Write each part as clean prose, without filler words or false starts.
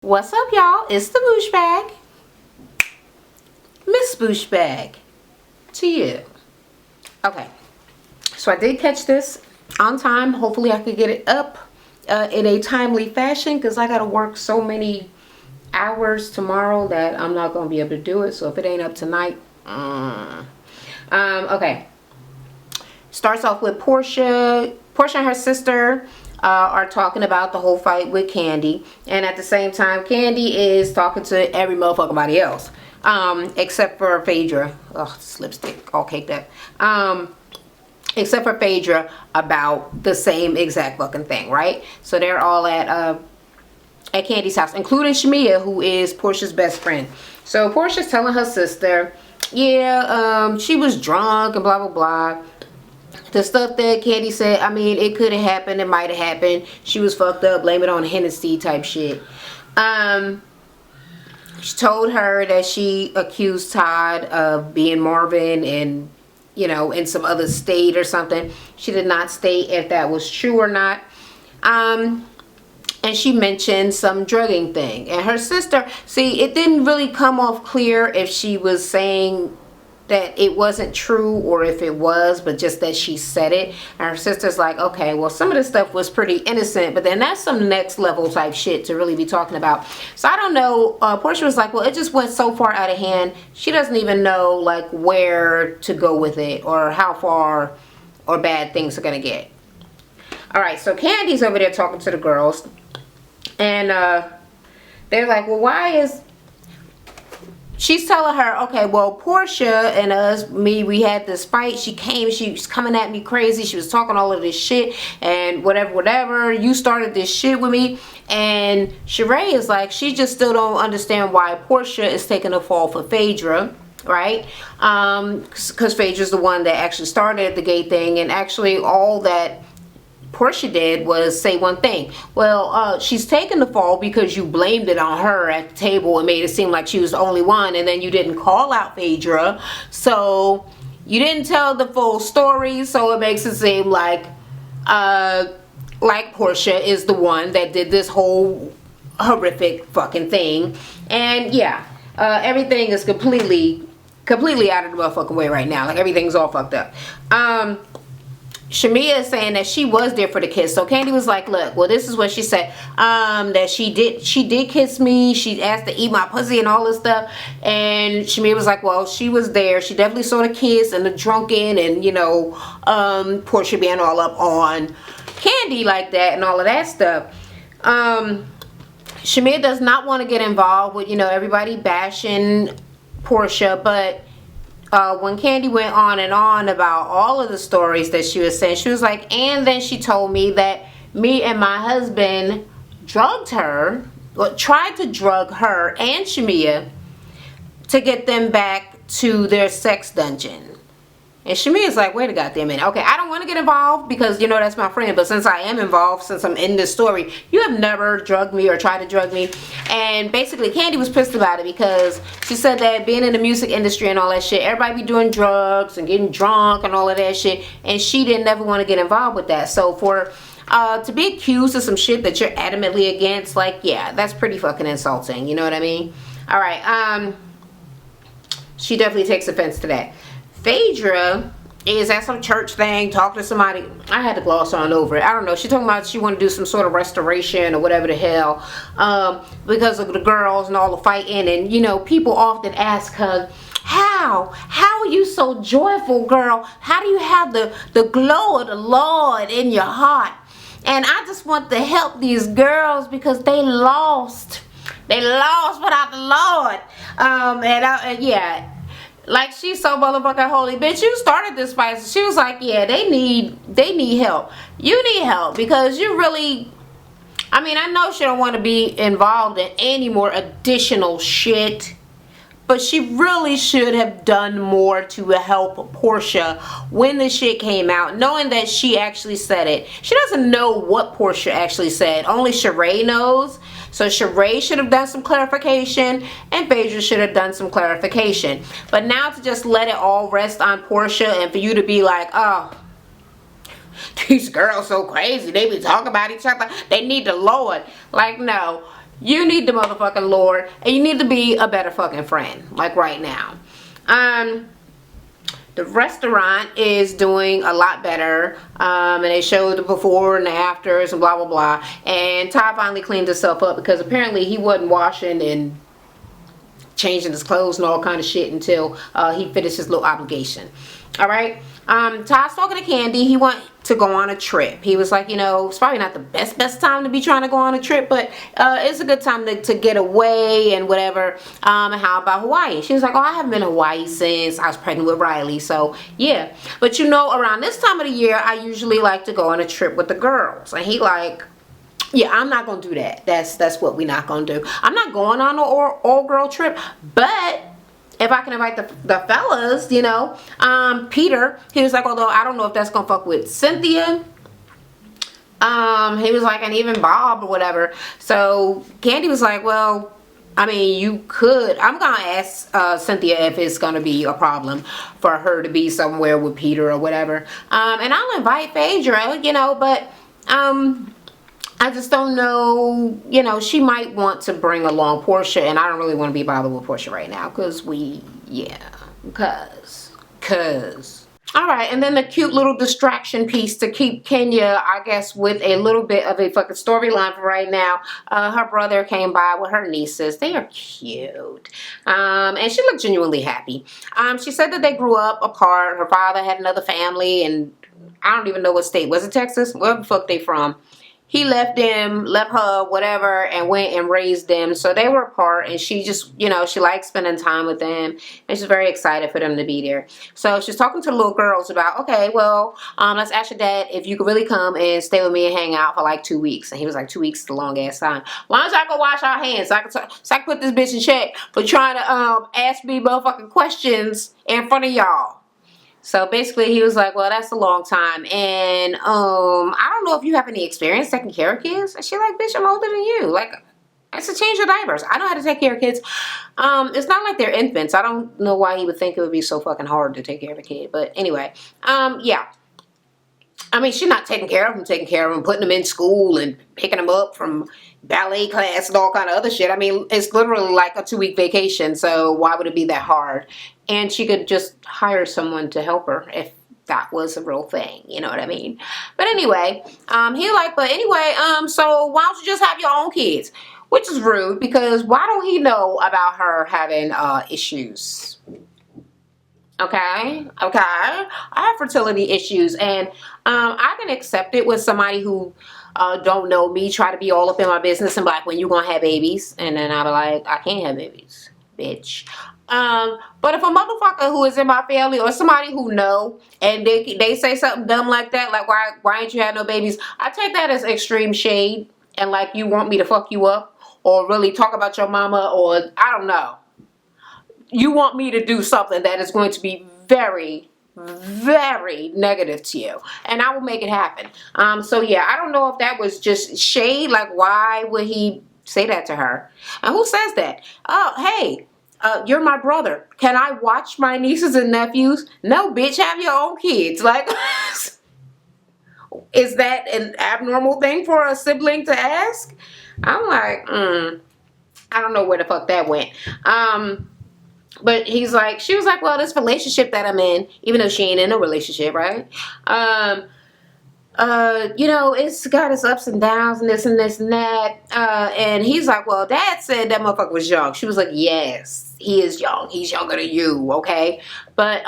What's up, y'all? It's the Boosh Bag. Miss Boosh Bag. To you. Okay. So I did catch this on time. Hopefully I could get it up in a timely fashion because I got to work so many hours tomorrow that I'm not going to be able to do it. So if it ain't up tonight. Okay. Starts off with Portia. Portia and her sister are talking about the whole fight with Candy, and at the same time Candy is talking to every motherfucker body else except for Phaedra. Oh, this lipstick all caked up. Except for Phaedra about the same exact fucking thing, right? So they're all at Candy's house, including Shamia, who is Portia's best friend. So Portia's telling her sister, yeah, she was drunk and blah blah blah. The stuff that Candy said, I mean, it could have happened, it might have happened. She was fucked up, blame it on Hennessy type shit. She told her that she accused Todd of being Marvin and, you know, in some other state or something. She did not state if that was true or not. And she mentioned some drugging thing. And her sister, see, it didn't really come off clear if she was saying that it wasn't true or if it was, but just that she said it. And her sister's like, okay, well, some of this stuff was pretty innocent, but then that's some next level type shit to really be talking about. So I don't know. Portia was like, well, it just went so far out of hand. She doesn't even know like where to go with it or how far or bad things are gonna get. All right, so Candy's over there talking to the girls, and they're like, well, why is... She's telling her, okay, well, Portia and us, we had this fight. She came, she was coming at me crazy. She was talking all of this shit and whatever. You started this shit with me. And Sheree is like, she just still don't understand why Portia is taking a fall for Phaedra, right? Because Phaedra's the one that actually started the gay thing. And actually all that Portia did was say one thing. Well, she's taken the fall because you blamed it on her at the table and made it seem like she was the only one, and then you didn't call out Phaedra, so you didn't tell the full story, so it makes it seem like Portia is the one that did this whole horrific fucking thing. And yeah, everything is completely out of the motherfucking way right now. Like, everything's all fucked up. Shamia is saying that she was there for the kiss. So Candy was like, look, well, this is what she said. That she did kiss me. She asked to eat my pussy and all this stuff. And Shamia was like, well, she was there. She definitely saw the kiss and the drunken and, you know, Portia being all up on Candy like that and all of that stuff. Shamia does not want to get involved with, you know, everybody bashing Portia, but when Candy went on and on about all of the stories that she was saying, she was like, and then she told me that me and my husband drugged her, or tried to drug her and Shamia to get them back to their sex dungeon. And Shamia's like, wait a goddamn minute. Okay, I don't want to get involved because, you know, that's my friend. But since I am involved, since I'm in this story, you have never drugged me or tried to drug me. And basically, Candy was pissed about it because she said that being in the music industry and all that shit, everybody be doing drugs and getting drunk and all of that shit. And she didn't ever want to get involved with that. So for to be accused of some shit that you're adamantly against, like, yeah, that's pretty fucking insulting. You know what I mean? All right. She definitely takes offense to that. Phaedra is at some church thing, talking to somebody. I had to gloss on over it. I don't know. She talking about she want to do some sort of restoration or whatever the hell, because of the girls and all the fighting. And, you know, people often ask her, how are you so joyful, girl? How do you have the glow of the Lord in your heart? And I just want to help these girls because they lost without the Lord. Yeah, like, she's so motherfucking holy. Bitch, you started this fight. She was like, yeah, they need help. You need help because you really, I mean, I know she don't want to be involved in any more additional shit, but she really should have done more to help Portia when the shit came out, knowing that she actually said it. She doesn't know what Portia actually said. Only Sheree knows. So Sheree should have done some clarification and Phaedra should have done some clarification. But now to just let it all rest on Portia and for you to be like, oh, these girls so crazy. They be talking about each other. They need the Lord. Like, no. You need the motherfucking Lord, and you need to be a better fucking friend, like right now. The restaurant is doing a lot better, and they showed the before and the afters and blah blah blah. And Ty finally cleaned himself up because apparently he wasn't washing and changing his clothes and all kind of shit until he finished his little obligation. All right. Ty's talking to Candy. He want to go on a trip. He was like, you know, it's probably not the best time to be trying to go on a trip, but it's a good time to get away and whatever. And how about Hawaii? She was like, oh, I haven't been to Hawaii since I was pregnant with Riley. So yeah, but you know, around this time of the year, I usually like to go on a trip with the girls. And he like, yeah, I'm not gonna do that. That's what we're not gonna do. I'm not going on an all girl trip, but if I can invite the fellas, you know, Peter, he was like, although I don't know if that's gonna fuck with Cynthia. He was like, and even Bob or whatever. So Candy was like, well, I mean, you could. I'm gonna ask Cynthia if it's gonna be a problem for her to be somewhere with Peter or whatever. And I'll invite Phaedra, you know, but I just don't know, you know, she might want to bring along Portia, and I don't really want to be bothered with Portia right now, because cause. Alright, and then the cute little distraction piece to keep Kenya, I guess, with a little bit of a fucking storyline for right now. Her brother came by with her nieces. They are cute. And she looked genuinely happy. She said that they grew up apart. Her father had another family, and I don't even know what state. Was it Texas? Where the fuck they from? He left them, left her, whatever, and went and raised them. So they were apart, and she just, you know, she liked spending time with them, and she's very excited for them to be there. So she's talking to the little girls about, okay, well, let's ask your dad if you could really come and stay with me and hang out for like 2 weeks. And he was like, 2 weeks is a long ass time. Why don't y'all go wash our hands so I can put this bitch in check for trying to ask me motherfucking questions in front of y'all. So basically he was like, well, that's a long time. And I don't know if you have any experience taking care of kids. And she's like, bitch, I'm older than you. Like, I said, change your diapers. I know how to take care of kids. It's not like they're infants. I don't know why he would think it would be so fucking hard to take care of a kid. But anyway, yeah. I mean, she's not taking care of them, putting them in school and picking them up from ballet class and all kind of other shit. I mean, it's literally like a 2-week vacation, so why would it be that hard? And she could just hire someone to help her if that was a real thing, you know what I mean? But anyway, he like, but anyway, so why don't you just have your own kids? Which is rude, because why don't he know about her having issues? Okay. I have fertility issues, and I can accept it with somebody who don't know me, try to be all up in my business and be like, when you gonna have babies? And then I'll be like, I can't have babies, bitch. But if a motherfucker who is in my family or somebody who know and they say something dumb like that, like why ain't you had no babies? I take that as extreme shade, and like you want me to fuck you up or really talk about your mama, or I don't know. You want me to do something that is going to be very, very negative to you, and I will make it happen. So yeah, I don't know if that was just shade. Like, why would he say that to her? And who says that? Oh, hey, you're my brother. Can I watch my nieces and nephews? No, bitch, have your own kids. Like, is that an abnormal thing for a sibling to ask? I'm like, I don't know where the fuck that went. But he's like, she was like, well, this relationship that I'm in, even though she ain't in a relationship, right? You know, it's got its ups and downs and this and this and that. And he's like, well, Dad said that motherfucker was young. She was like, yes, he is young. He's younger than you, okay? But,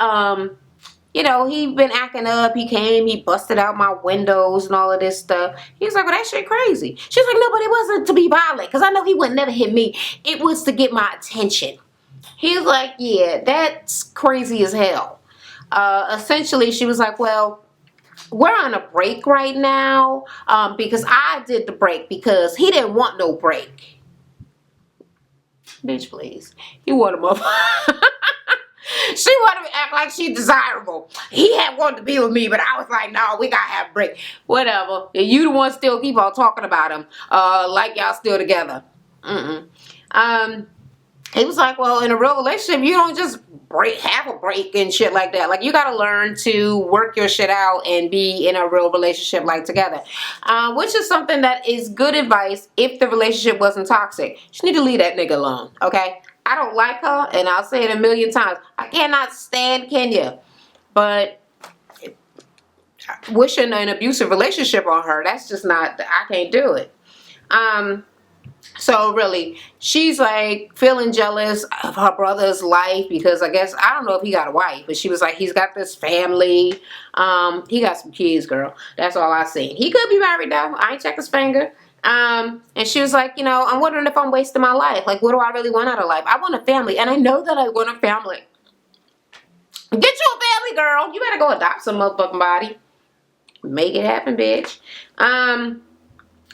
you know, he been acting up. He came, he busted out my windows and all of this stuff. He's like, well, that shit crazy. She's like, no, but it wasn't to be violent, because I know he would never hit me. It was to get my attention. He's like, yeah, that's crazy as hell. Essentially, she was like, well, we're on a break right now because I did the break because he didn't want no break. Bitch, please. You want a motherfucker. She wanted to act like she's desirable. He had wanted to be with me, but I was like, no, we gotta have a break. Whatever. And you the one still keep on talking about him like y'all still together. He was like, well, in a real relationship, you don't just have a break and shit like that. Like, you got to learn to work your shit out and be in a real relationship, like, together. Which is something that is good advice if the relationship wasn't toxic. You just need to leave that nigga alone, okay? I don't like her, and I'll say it a million times. I cannot stand Kenya. But wishing an abusive relationship on her, that's just not, I can't do it. So really, she's like feeling jealous of her brother's life because I guess, I don't know if he got a wife, but she was like, he's got this family. He got some kids, girl. That's all I seen. He could be married though. I ain't check his finger. And she was like, you know, I'm wondering if I'm wasting my life. Like, what do I really want out of life? I want a family, and I know that I want a family. Get you a family, girl. You better go adopt some motherfucking body. Make it happen, bitch.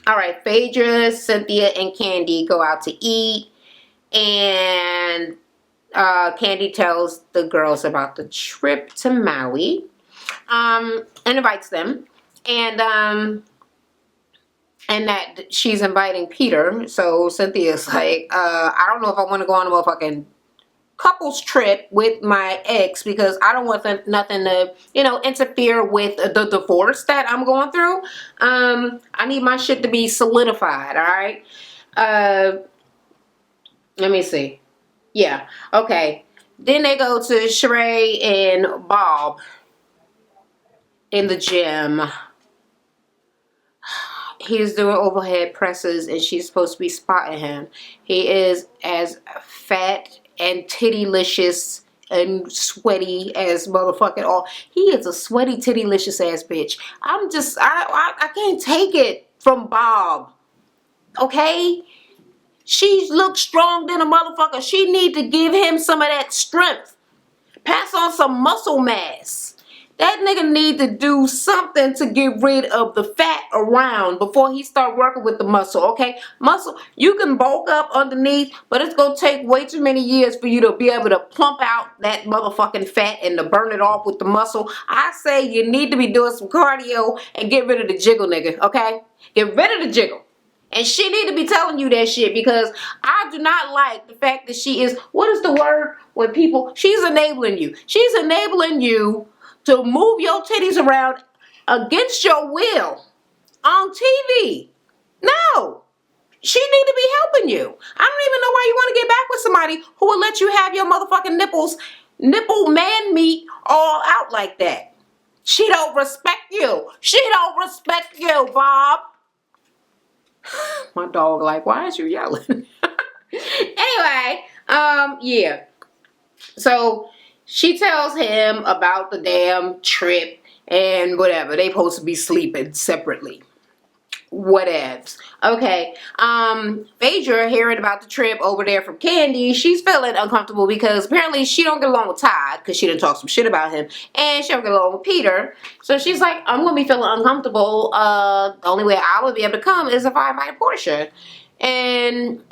All right, Phaedra, Cynthia, and Candy go out to eat, and Candy tells the girls about the trip to Maui, and invites them, and that she's inviting Peter. So Cynthia's like, I don't know if I want to go on a motherfucking couples trip with my ex because I don't want nothing to, you know, interfere with the divorce that I'm going through. I need my shit to be solidified, all right? Let me see. Yeah, okay. Then they go to Sheree and Bob in the gym. He's doing overhead presses and she's supposed to be spotting him. He is as fat and tittylicious and sweaty as motherfucking all. He is a sweaty tittylicious ass bitch. I can't take it from Bob. Okay? She looks strong than a motherfucker. She need to give him some of that strength. Pass on some muscle mass. That nigga need to do something to get rid of the fat around before he start working with the muscle, okay? Muscle, you can bulk up underneath, but it's going to take way too many years for you to be able to plump out that motherfucking fat and to burn it off with the muscle. I say you need to be doing some cardio and get rid of the jiggle, nigga, okay? Get rid of the jiggle. And she need to be telling you that shit because I do not like the fact that she is, what is the word when people, she's enabling you. She's enabling you to move your titties around against your will on TV. No. She need to be helping you. I don't even know why you want to get back with somebody who will let you have your motherfucking nipple man meat all out like that. She don't respect you. She don't respect you, Bob. My dog like, why is you yelling? Anyway, yeah. So she tells him about the damn trip and whatever. They supposed to be sleeping separately. Whatevs. Okay. Phaedra hearing about the trip over there from Candy, she's feeling uncomfortable because apparently she don't get along with Todd because she done talk some shit about him, and she don't get along with Peter. So she's like, I'm gonna be feeling uncomfortable. The only way I would be able to come is if I invite Portia. And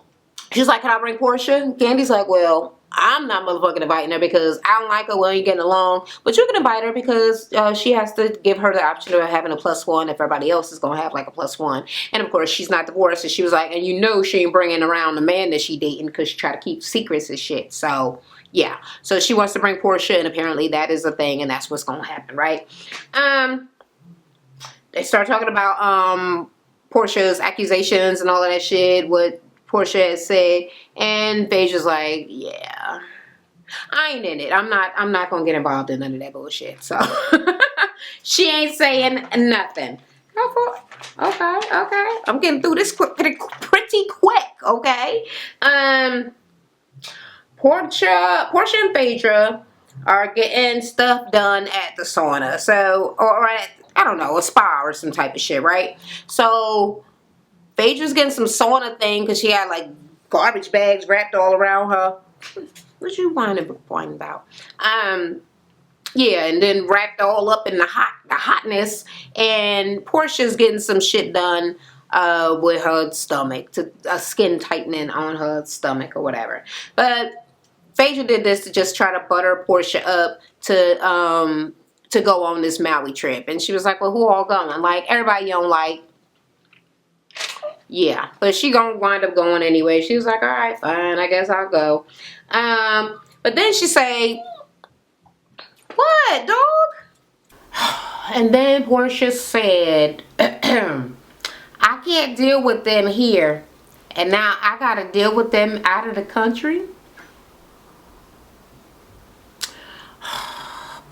she's like, can I bring Portia? Candy's like, well, I'm not motherfucking inviting her because I don't like her, we ain't getting along. But you can invite her because she has to give her the option of having a +1 if everybody else is going to have like a +1. And of course, she's not divorced. And she was like, and you know she ain't bringing around the man that she dating because she try to keep secrets and shit. So, yeah. So she wants to bring Portia, and apparently that is a thing, and that's what's going to happen, right? They start talking about Portia's accusations and all of that shit, what Portia has said, and Phaedra's like, yeah, I ain't in it. I'm not gonna get involved in none of that bullshit. So she ain't saying nothing. Okay. I'm getting through this pretty quick. Okay. Portia and Phaedra are getting stuff done at the sauna. So, or at, I don't know, a spa or some type of shit, right? So Phaedra's getting some sauna thing because she had like garbage bags wrapped all around her. What you whining about? Yeah, and then wrapped all up in the hotness. And Portia's getting some shit done with her stomach, to a skin tightening on her stomach or whatever. But Phaedra did this to just try to butter Portia up to go on this Maui trip. And she was like, well, who all going? Like, everybody you don't like. yeah, but she gonna wind up going anyway. She was like, all right, fine, I guess I'll go. But then she say, what, dog? And then Portia said, I can't deal with them here, and now I gotta deal with them out of the country.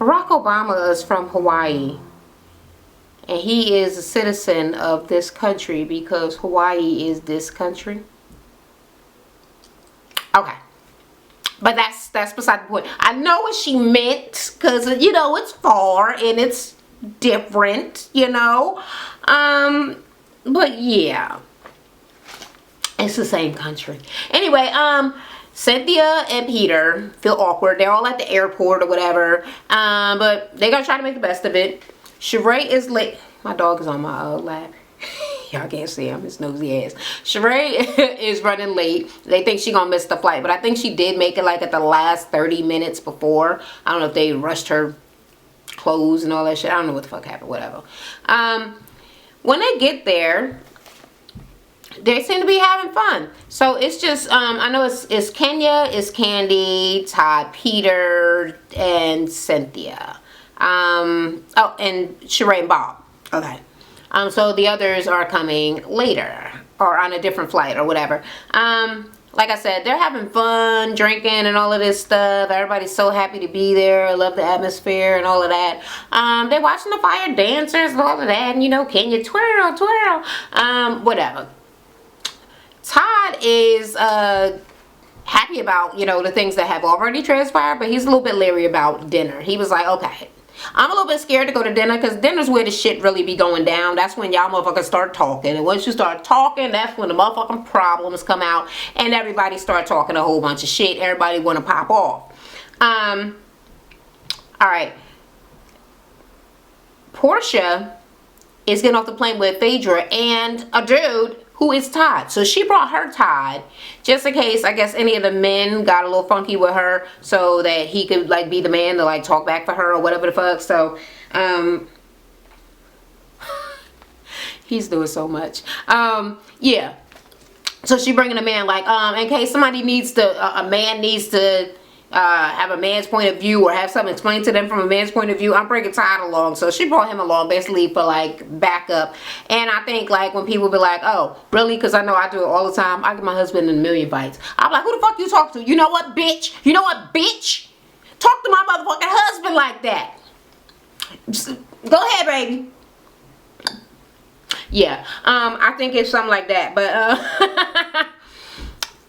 Barack Obama is from Hawaii, and he is a citizen of this country because Hawaii is this country. Okay, but that's beside the point. I know what she meant, because you know it's far and it's different, you know. But yeah, it's the same country. Anyway, Cynthia and Peter feel awkward. They're all at the airport or whatever. But they're gonna try to make the best of it. Sheree is late. My dog is on my lap. Y'all can't see him, his nosy ass. Sheree is running late. They think she gonna miss the flight, but I think she did make it like at the last 30 minutes before. I don't know if they rushed her clothes and all that shit. I don't know what the fuck happened, whatever. When they get there, they seem to be having fun. So it's just, I know it's Kenya, it's Candy, Todd, Peter, and Cynthia. Oh, and Sheree and Bob. Okay. So the others are coming later, or on a different flight, or whatever. Like I said, they're having fun, drinking, and all of this stuff. Everybody's so happy to be there. I love the atmosphere and all of that. They're watching the fire dancers and all of that. And, you know, Kenya, twirl, twirl. Whatever. Todd is happy about, you know, the things that have already transpired, but he's a little bit leery about dinner. He was like, okay, I'm a little bit scared to go to dinner, because dinner's where the shit really be going down. That's when y'all motherfuckers start talking. And once you start talking, that's when the motherfucking problems come out. And everybody start talking a whole bunch of shit. Everybody want to pop off. Alright. Portia is getting off the plane with Phaedra and a dude who is Todd. So she brought her Todd just in case, I guess, any of the men got a little funky with her, so that he could like be the man to like talk back for her or whatever the fuck. So he's doing so much. Yeah, so she bringing a man like in case somebody needs to a man needs to have a man's point of view, or have something explained to them from a man's point of view. I'm bringing Todd along. So she brought him along basically for like backup. And I think like when people be like, oh really, because I know I do it all the time, I get my husband in a million bites. I'm like, who the fuck you talk to? You know what, bitch? You know what, bitch? Talk to my motherfucking husband like that. Just, go ahead, baby. Yeah, I think it's something like that. But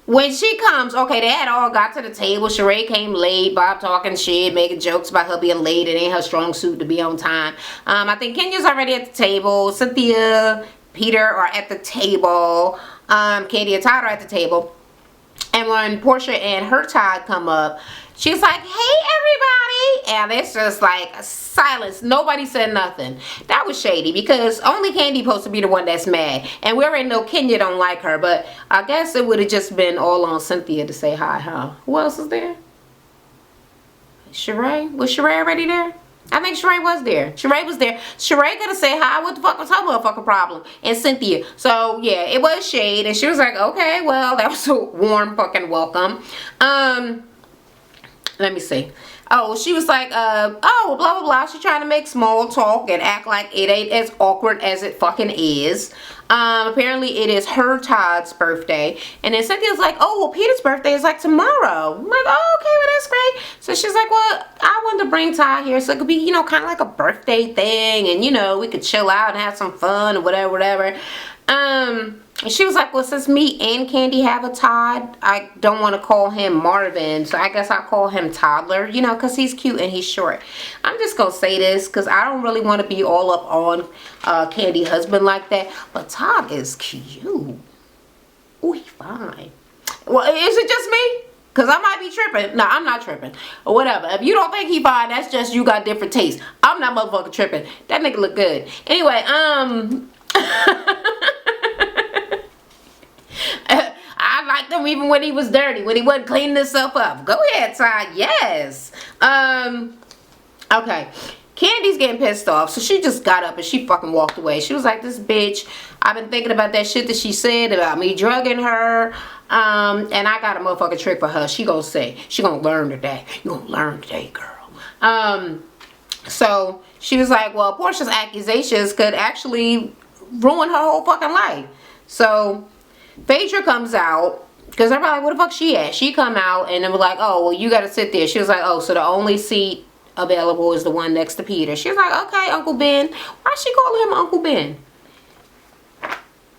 when she comes, okay, they had all got to the table. Sheree came late. Bob talking shit, making jokes about her being late. It ain't her strong suit to be on time. I think Kenya's already at the table. Cynthia, Peter are at the table. Katie and Todd are at the table. And when Portia and her Todd come up, she's like, hey, everybody. And it's just like silence. Nobody said nothing. That was shady, because only Candy supposed to be the one that's mad. And we already know Kenya don't like her. But I guess it would have just been all on Cynthia to say hi, huh? Who else is there? Sheree? Was Sheree already there? I think Sheree was there. Sheree was there. Sheree could have said hi. What the fuck was her motherfucking problem? And Cynthia. So, yeah, it was shade. And she was like, okay, well, that was a warm fucking welcome. Let me see. Oh, she was like, oh, blah, blah, blah. She's trying to make small talk and act like it ain't as awkward as it fucking is. Apparently it is her Todd's birthday. And then Cynthia's like, oh, well, Peter's birthday is like tomorrow. I'm like, oh, okay, well, that's great. So she's like, well, I wanted to bring Todd here so it could be, you know, kind of like a birthday thing. And, you know, we could chill out and have some fun or whatever, whatever. And she was like, well, since me and Candy have a Todd, I don't want to call him Marvin, so I guess I'll call him Toddler, you know, because he's cute and he's short. I'm just going to say this because I don't really want to be all up on Candy's husband like that, but Todd is cute. Oh, he's fine. Well, is it just me? Because I might be tripping. No, I'm not tripping. Or whatever. If you don't think he fine, that's just you got different tastes. I'm not motherfucking tripping. That nigga look good. Anyway, I liked him even when he was dirty, when he wasn't cleaning himself up. Go ahead, Todd. Yes. Okay. Candy's getting pissed off, so she just got up and she fucking walked away. She was like, this bitch, I've been thinking about that shit that she said about me drugging her. And I got a motherfucking trick for her. She gonna say, she gonna learn today. You gonna learn today, girl. So she was like, well, Portia's accusations could actually ruin her whole fucking life. So Phaedra comes out, because everybody like, where the fuck she at? She come out and then was like, oh, well, you gotta sit there. She was like, oh, so the only seat available is the one next to Peter. She was like, okay, Uncle Ben. Why she calling him Uncle Ben?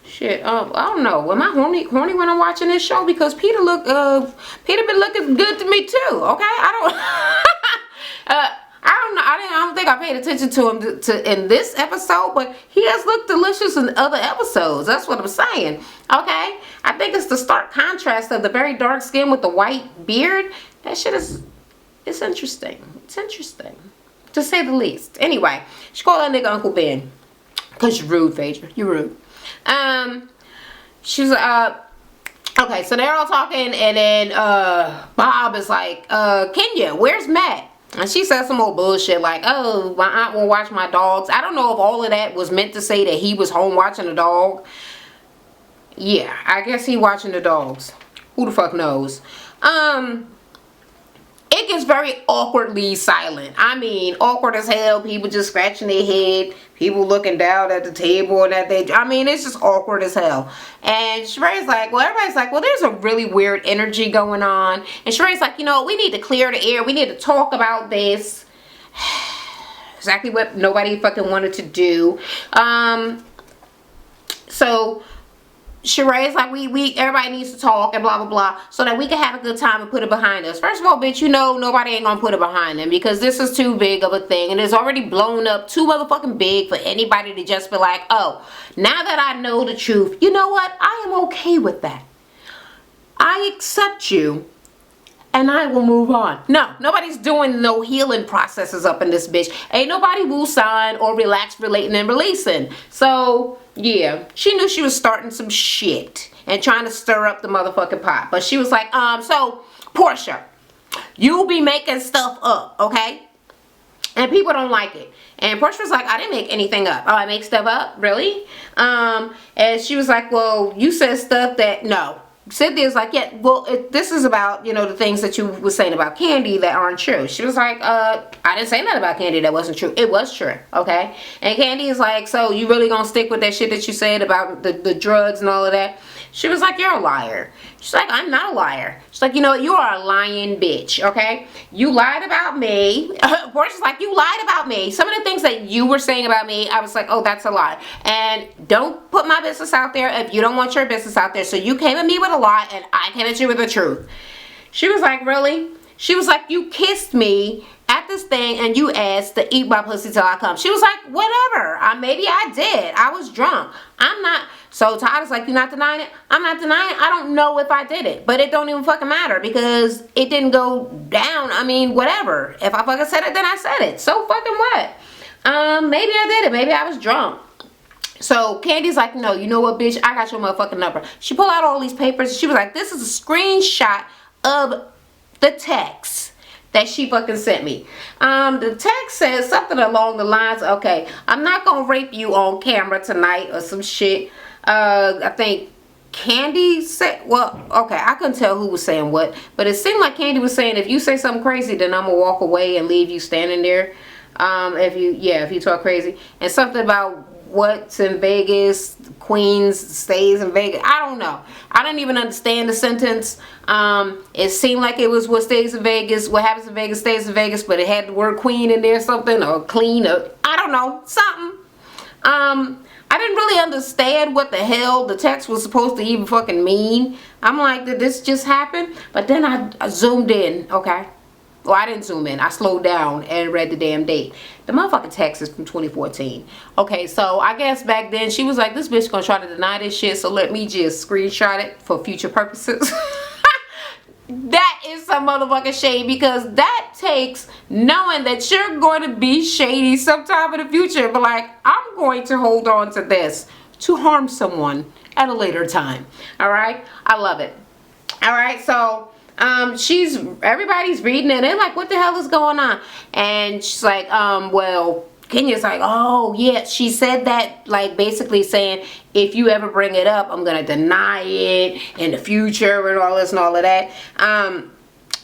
Shit, I don't know. Am I horny when I'm watching this show? Because Peter been looking good to me too. Okay, I don't know. I don't think I paid attention to him in this episode, but he has looked delicious in other episodes. That's what I'm saying. Okay, I think it's the stark contrast of the very dark skin with the white beard. That shit it's interesting. It's interesting, to say the least. Anyway, she called that nigga Uncle Ben. Cause you're rude, Phaedra. You're rude. She's okay, so they're all talking, and then Bob is like, Kenya, where's Matt? And she said some old bullshit like, oh, my aunt will watch my dogs. I don't know if all of that was meant to say that he was home watching the dog. Yeah, I guess he watching the dogs. Who the fuck knows? It gets very awkwardly silent. I mean, awkward as hell. People just scratching their head. People looking down at the table and it's just awkward as hell. And Sheree's like, well, everybody's like, well, there's a really weird energy going on. And Sheree's like, you know, we need to clear the air. We need to talk about this. Exactly what nobody fucking wanted to do. So Sheree's like, everybody needs to talk and blah, blah, blah, so that we can have a good time and put it behind us. First of all, bitch, you know nobody ain't gonna put it behind them, because this is too big of a thing, and it's already blown up too motherfucking big for anybody to just be like, oh, now that I know the truth, you know what? I am okay with that. I accept you, and I will move on. No, nobody's doing no healing processes up in this bitch. Ain't nobody woo-sign or relax, relating, and releasing. So yeah, she knew she was starting some shit and trying to stir up the motherfucking pot. But she was like, so Portia, you be making stuff up, okay? And people don't like it. And Portia was like, I didn't make anything up. Oh, I make stuff up? Really? And she was like, well, you said stuff that, no. Cynthia's like, yeah, well, this is about, you know, the things that you were saying about Candy that aren't true. She was like, I didn't say nothing about Candy that wasn't true. It was true, okay? And Candy is like, so you really gonna stick with that shit that you said about the drugs and all of that? She was like, you're a liar. She's like, I'm not a liar. She's like, you know what? You are a lying bitch, okay? You lied about me. Portia's like, you lied about me. Some of the things that you were saying about me, I was like, oh, that's a lie. And don't put my business out there if you don't want your business out there. So you came at me with a lie, and I came at you with the truth. She was like, really? She was like, you kissed me at this thing and you asked to eat my pussy till I come. She was like, whatever. Maybe I did. I was drunk. I'm not. So Todd is like, you're not denying it? I'm not denying it. I don't know if I did it. But it don't even fucking matter, because it didn't go down. I mean, whatever. If I fucking said it, then I said it. So fucking what? Maybe I did it. Maybe I was drunk. So Candy's like, no, you know what, bitch? I got your motherfucking number. She pulled out all these papers. She was like, this is a screenshot of the text that she fucking sent me. The text says something along the lines, okay, I'm not gonna rape you on camera tonight or some shit. I think Candy said, well, okay, I couldn't tell who was saying what, but it seemed like Candy was saying, if you say something crazy, then I'm gonna walk away and leave you standing there. If you talk crazy. And something about what's in Vegas, Queens stays in Vegas. I don't know. I didn't even understand the sentence. It seemed like it was what stays in Vegas, what happens in Vegas stays in Vegas, but it had the word queen in there or something, or clean, or I don't know, something. I didn't really understand what the hell the text was supposed to even fucking mean. I'm like, did this just happen? But then I zoomed in, okay? Well, I didn't zoom in. I slowed down and read the damn date. The motherfucking text is from 2014. Okay, so I guess back then she was like, this bitch gonna try to deny this shit, so let me just screenshot it for future purposes. That is some motherfucking shade, because that takes knowing that you're going to be shady sometime in the future. But like, I'm going to hold on to this to harm someone at a later time. All right, I love it. All right, so everybody's reading it. They're like, what the hell is going on? And she's like, well, Kenya's like, oh yeah, she said that, like basically saying, if you ever bring it up, I'm gonna deny it in the future and all this and all of that.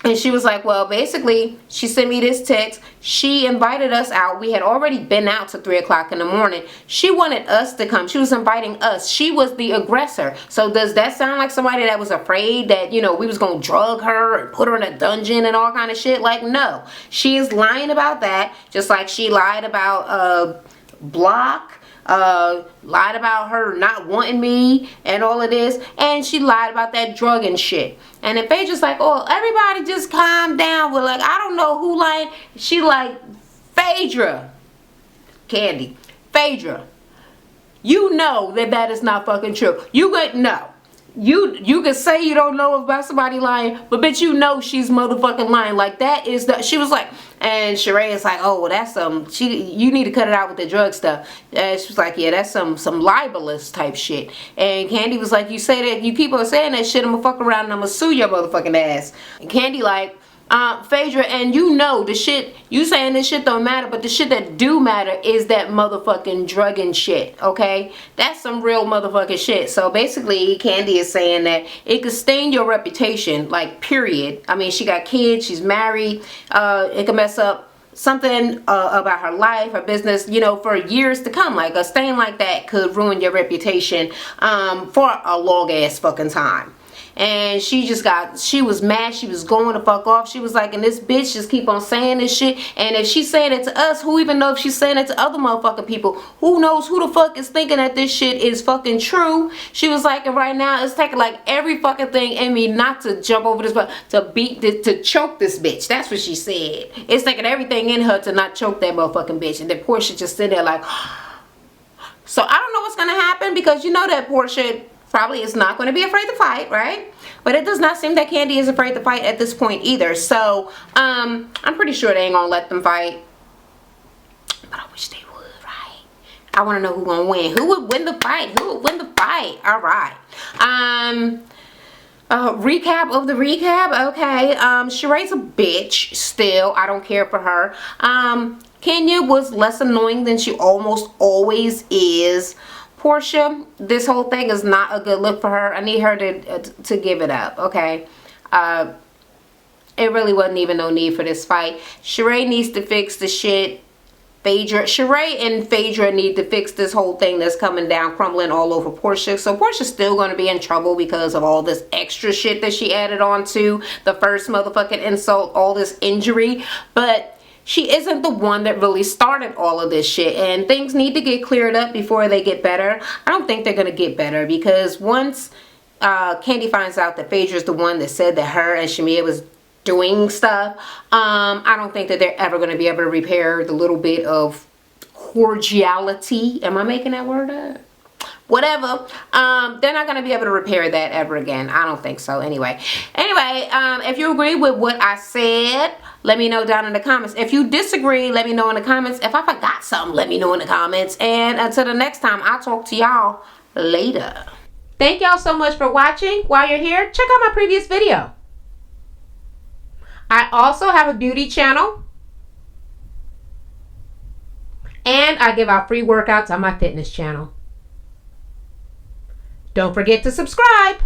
And she was like, well, basically, she sent me this text. She invited us out. We had already been out to 3 o'clock in the morning. She wanted us to come. She was inviting us. She was the aggressor. So does that sound like somebody that was afraid that, you know, we was going to drug her and put her in a dungeon and all kind of shit? Like, no. She is lying about that, just like she lied about Block. Lied about her not wanting me and all of this, and she lied about that drug and shit. And then Phaedra's like, oh, everybody just calm down. We're like, I don't know who lying. She like, Phaedra, Candy, Phaedra, you know that is not fucking true. You could no. You could say you don't know about somebody lying, but bitch, you know she's motherfucking lying. Like that is the, she was like, and Sheree is like, oh well, that's you need to cut it out with the drug stuff. And she was like, yeah, that's some libelous type shit. And Candy was like, you say that, you keep on saying that shit, I'm gonna fuck around and I'm gonna sue your motherfucking ass. And Candy like, Phaedra, and you know the shit, you saying this shit don't matter, but the shit that do matter is that motherfucking drugging shit, okay? That's some real motherfucking shit. So basically, Candy is saying that it could stain your reputation, like, period. I mean, she got kids, she's married, it could mess up something about her life, her business, you know, for years to come. Like, a stain like that could ruin your reputation for a long ass fucking time. And she was mad. She was going to fuck off. She was like, and this bitch just keep on saying this shit. And if she's saying it to us, who even know if she's saying it to other motherfucking people? Who knows who the fuck is thinking that this shit is fucking true? She was like, and right now it's taking like every fucking thing in me not to jump over this, but to choke this bitch. That's what she said. It's taking everything in her to not choke that motherfucking bitch. And then Portia just sitting there like, so I don't know what's gonna happen, because you know that Portia probably is not going to be afraid to fight, right? But it does not seem that Candy is afraid to fight at this point either. So I'm pretty sure they ain't gonna let them fight, but I wish they would, right? I want to know who gonna win. Who would win the fight? Who would win the fight? All right. Recap of the recap. Okay. Sheree's a bitch still. I don't care for her. Kenya was less annoying than she almost always is. Portia, this whole thing is not a good look for her. I need her to give it up, okay? It really wasn't even no need for this fight. Sheree needs to fix the shit. Sheree and Phaedra need to fix this whole thing that's coming down, crumbling all over Portia. So Portia's still going to be in trouble because of all this extra shit that she added on to the first motherfucking insult, all this injury. But she isn't the one that really started all of this shit, and things need to get cleared up before they get better. I don't think they're going to get better, because once Candy finds out that Phaedra's the one that said that her and Shamia was doing stuff, I don't think that they're ever going to be able to repair the little bit of cordiality. Am I making that word up? Whatever. They're not going to be able to repair that ever again. I don't think so. Anyway, if you agree with what I said, let me know down in the comments. If you disagree, let me know in the comments. If I forgot something, let me know in the comments. And until the next time, I'll talk to y'all later. Thank y'all so much for watching. While you're here, check out my previous video. I also have a beauty channel, and I give out free workouts on my fitness channel. Don't forget to subscribe.